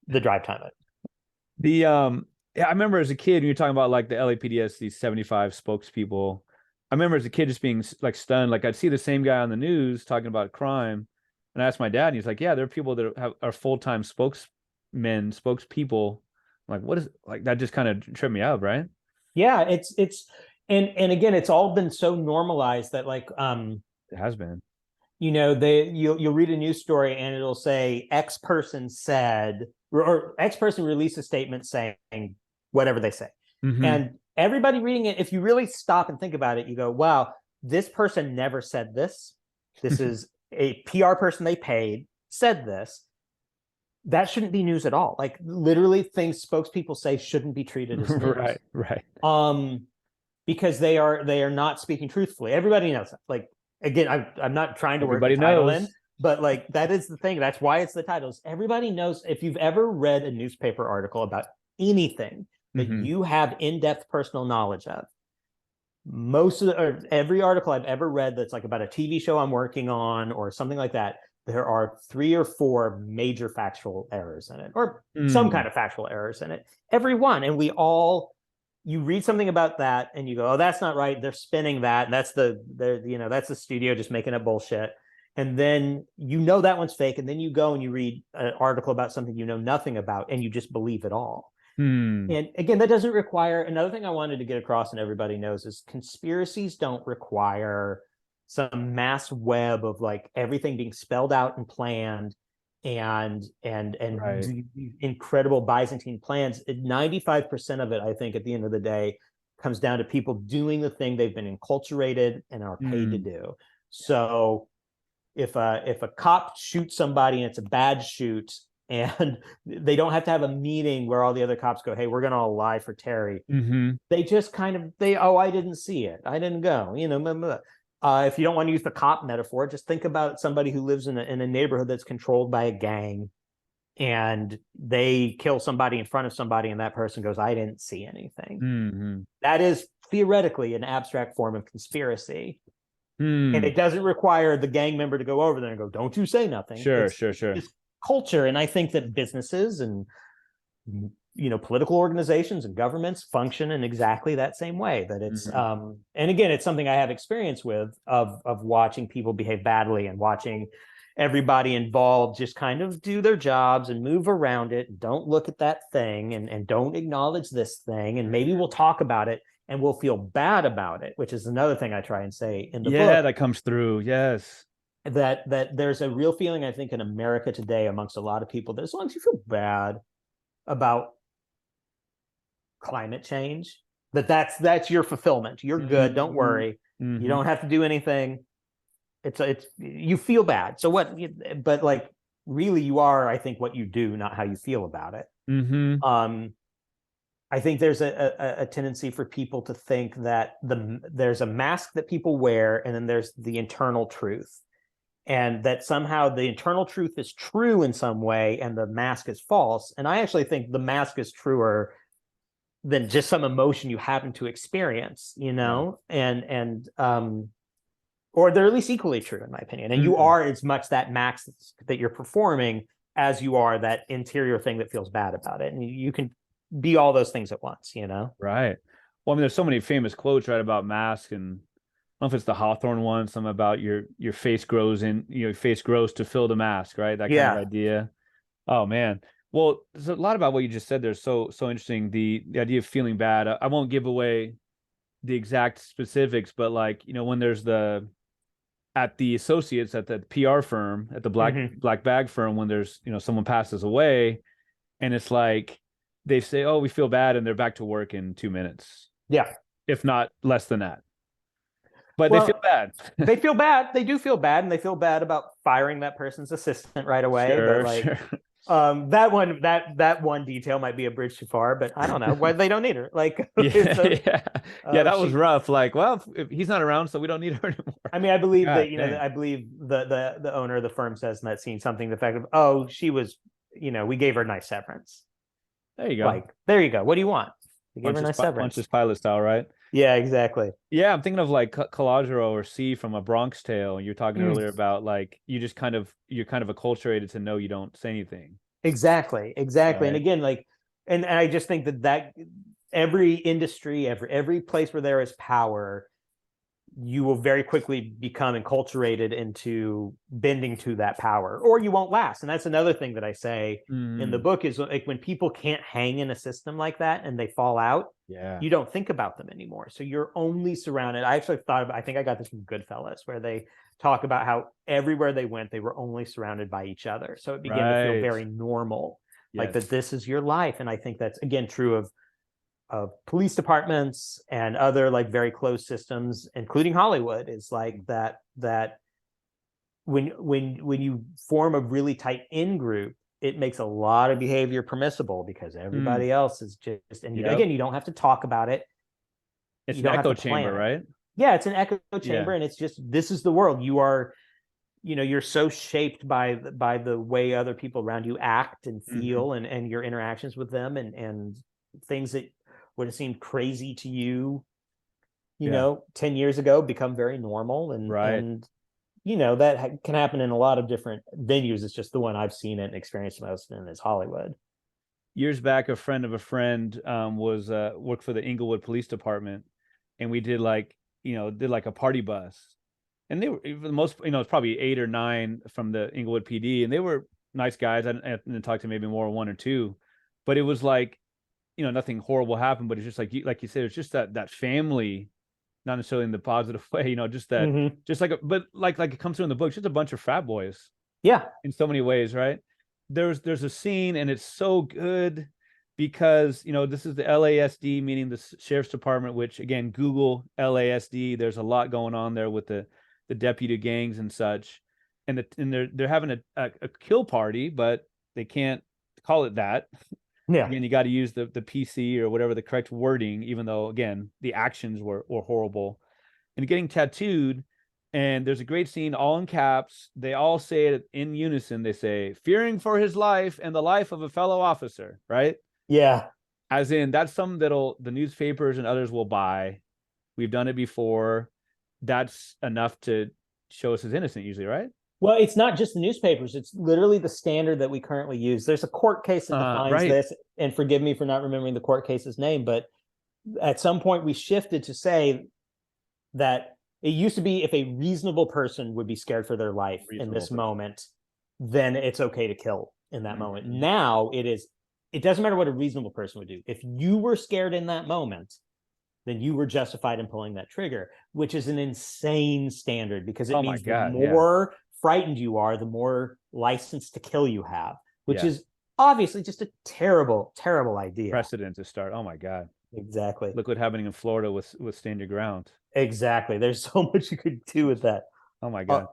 the drive time. Yeah, I remember as a kid when you're talking about like the LAPDS, these 75 spokespeople. I remember as a kid just being like stunned. Like I'd see the same guy on the news talking about crime, and I asked my dad, and he's like, "Yeah, there are people that are full-time spokesmen, spokespeople." I'm like, what is like that? Just kind of tripped me up, right? Yeah, it's and again, it's all been so normalized that like It has been. you'll read a news story and it'll say X person said, or X person released a statement saying whatever they say. Mm-hmm. And everybody reading it, if you really stop and think about it, you go, wow, this person never said this. This is a PR person they paid said this. That shouldn't be news at all. Like literally things spokespeople say shouldn't be treated as news. Right, right. Um, because they are not speaking truthfully. Everybody knows that. Like again, I'm not trying to work the Everybody title in, knows. but like that is the thing. That's why it's the titles. Everybody knows if you've ever read a newspaper article about anything that Mm-hmm. you have in-depth personal knowledge of. Most of the, or every article I've ever read that's like about a TV show I'm working on or something like that, there are 3 or 4 major factual errors in it, or some Mm. kind of factual errors in it. Every one, and we all you read something about that and you go, oh, that's not right. They're spinning that. And that's that's the studio just making up bullshit. And then that one's fake. And then you go and you read an article about something you know nothing about and you just believe it all. Mm. And again, that doesn't require another thing I wanted to get across, and everybody knows is conspiracies don't require some mass web of like everything being spelled out and planned and Right. incredible Byzantine plans. 95% of it, I think, at the end of the day, comes down to people doing the thing they've been enculturated and are paid to Mm. do. So if a cop shoots somebody and it's a bad shoot, and they don't have to have a meeting where all the other cops go, hey, we're gonna all lie for Terry. Mm-hmm. They just kind of I didn't see it, I didn't go, blah, blah, blah. If you don't want to use the cop metaphor, just think about somebody who lives in a neighborhood that's controlled by a gang, and they kill somebody in front of somebody, and that person goes, I didn't see anything. Mm-hmm. That is theoretically an abstract form of conspiracy, and Mm. it doesn't require the gang member to go over there and go, don't you say nothing. Sure, It's sure, sure. just culture. And I think that businesses and political organizations and governments function in exactly that same way. That it's Mm-hmm. and again, it's something I have experience with, of watching people behave badly and watching everybody involved just kind of do their jobs and move around it and don't look at that thing and don't acknowledge this thing, and maybe we'll talk about it and we'll feel bad about it, which is another thing I try and say in the Yeah, book, that comes through. Yes. that there's a real feeling, I think, in America today amongst a lot of people that as long as you feel bad about climate change, that's your fulfillment. You're good. Don't Mm-hmm. worry. You Mm-hmm. don't have to do anything. It's you feel bad. So what? But like, really, you are, I think, what you do, not how you feel about it. Mm-hmm. Um, I think there's a tendency for people to think that there's a mask that people wear, and then there's the internal truth, and that somehow the internal truth is true in some way, and the mask is false. And I actually think the mask is truer than just some emotion you happen to experience, Yeah. and or they're at least equally true in my opinion. And you Mm. are as much that max that you're performing as you are that interior thing that feels bad about it. And you can be all those things at once. Right. Well, I mean, there's so many famous quotes, right, about masks, and I don't know if it's the Hawthorne one, something about your face grows your face grows to fill the mask, right? That kind of Yeah. idea. Oh man. Well, there's a lot about what you just said there. So interesting. The idea of feeling bad. I won't give away the exact specifics, but like, when there's at the associates at the PR firm, at the Mm-hmm. black bag firm, when there's, someone passes away, and it's like they say, "Oh, we feel bad," and they're back to work in 2 minutes, Yeah. if not less than that. But they feel Well, bad. they feel bad. They do feel bad, and they feel bad about firing that person's assistant right away. But Sure, like, sure. that one detail might be a bridge too far. But I don't know why they don't need her. Like, it's Yeah, yeah, yeah. That was she. rough. Like, well, if he's not around, so we don't need her anymore. I mean, I believe that God dang. I believe the owner of the firm says in that scene something to the effect of, "Oh, she was, we gave her a nice severance." There you go. Like, there you go. What do you want? We gave her a nice Punches severance. pilot style, right? Yeah, exactly. Yeah, I'm thinking of like Calogero or C from A Bronx Tale. You were talking Mm. earlier about like you're kind of acculturated to know you don't say anything. Exactly. And Right. again, like, and I just think that every industry, every place where there is power, you will very quickly become enculturated into bending to that power, or you won't last. And that's another thing that I say in the Mm, book is like when people can't hang in a system like that and they fall out, yeah. you don't think about them anymore. So you're only surrounded. I actually I think I got this from Goodfellas, where they talk about how everywhere they went, they were only surrounded by each other. So it began to feel Right. very normal, like Yes. that this is your life. And I think that's again true of police departments and other like very closed systems, including Hollywood, is like that when you form a really tight in group, it makes a lot of behavior permissible because Mm, everybody else is just, and you yep. again, you don't have to talk about it, It's you an don't have echo to chamber, plan it. right? Yeah, it's an echo Yeah. chamber, and it's just this is the world. You are, you're so shaped by the way other people around you act and Hmm. feel, and your interactions with them, and things that would have seemed crazy to you, Yeah. 10 years ago become very normal, Right. and that can happen in a lot of different venues. It's just the one I've seen it and experienced most in is Hollywood. Years back, a friend of a friend was worked for the Inglewood Police Department, and we did like a party bus, and they were the most, it's probably 8 or 9 from the Inglewood PD, and they were nice guys. I didn't talk to maybe more one or two, but it was like, nothing horrible happened, but it's just like you said, it's just that family, not necessarily in the positive way, just that, Mm-hmm. just like, but like it comes through in the book, just a bunch of frat boys Yeah. in so many ways, right? There's a scene, and it's so good because this is the LASD, meaning the sheriff's department, which again, Google LASD. There's a lot going on there with the deputy gangs and such, and they're having a kill party, but they can't call it that. Yeah. Again, you got to use the PC or whatever the correct wording, even though again the actions were horrible. And getting tattooed, and there's a great scene, all in caps. They all say it in unison. They say, "Fearing for his life and the life of a fellow officer," right? Yeah. As in, that's something that'll the newspapers and others will buy. We've done it before. That's enough to show us as innocent, usually, right? Well, it's not just the newspapers. It's literally the standard that we currently use. There's a court case that defines Right. this, and forgive me for not remembering the court case's name, but at some point we shifted to say that it used to be if a reasonable person would be scared for their life in Reasonable this person. moment, then it's okay to kill in that moment. Mm-hmm. Now it doesn't matter what a reasonable person would do. If you were scared in that moment, then you were justified in pulling that trigger, which is an insane standard because it Oh my means the God. Yeah. more frightened you are, the more license to kill you have, which Yeah. is obviously just a terrible, terrible idea. Precedent to start. Oh my God. Exactly. Look what happening in Florida with Stand Your Ground. Exactly. There's so much you could do with that. Oh my Uh, God.